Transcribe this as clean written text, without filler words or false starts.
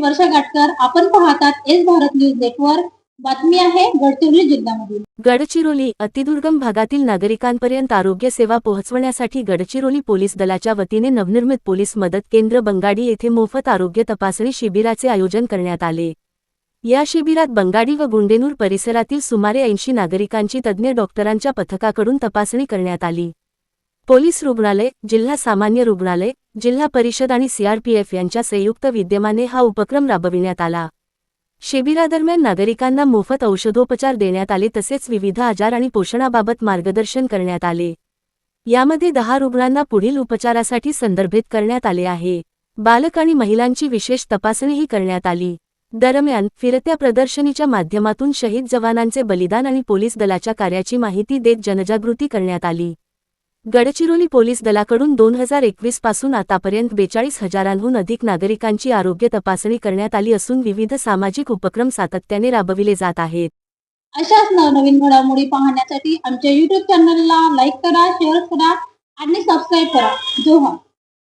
वर्षा गाटकर. आपण पाहतात S Bharat news network. बातमी आहे गडचिरोली जिल्ह्यामधील. गडचिरोली अतिदुर्गम भागातील नागरिकांपर्यंत आरोग्य सेवा पोहोचवण्यासाठी गडचिरोली पोलीस दलाच्या वतीने नवनिर्मित पोलीस मदत केंद्र बंगाडी येथे मोफत आरोग्य तपासणी शिबिराचे आयोजन करण्यात आले. या शिबिरात बंगाडी व गुंडेनूर परिसरातील सुमारे 80 नागरिकांची तज्ज्ञ डॉक्टरांच्या पथकाकडून तपासणी करण्यात आली. पोलीस रुग्णालय, जिल्हा सामान्य रुग्णालय, जिल्हा परिषद आणि सीआरपीएफ यांच्या संयुक्त विद्यमाने हा उपक्रम राबविण्यात आला. शिबिरादरम्यान नागरिकांना मोफत औषधोपचार देण्यात आले तसेच विविध आजार आणि पोषणाबाबत मार्गदर्शन करण्यात आले. यामध्ये 10 रुग्णांना पुढील उपचारासाठी संदर्भित करण्यात आले आहे. बालक आणि महिलांची विशेष तपासणीही करण्यात आली. दरम्यान फिरत्या प्रदर्शनीच्या माध्यमातून शहीद जवानांचे बलिदान आणि पोलीस दलाच्या कार्याची माहिती देत जनजागृती करण्यात आली. गडचिरोली पोलीस दलाकडून 2021 पासून आतापर्यंत 42,000हून अधिक नागरिकांची आरोग्य तपासणी करण्यात आली असून विविध सामाजिक उपक्रम सातत्याने राबविले जात आहेत. अशाच नवनवीन घडामोडी पाहण्यासाठी आमच्या YouTube चॅनलला लाईक करा, शेअर करा आणि सबस्क्राईब करा. जोहार.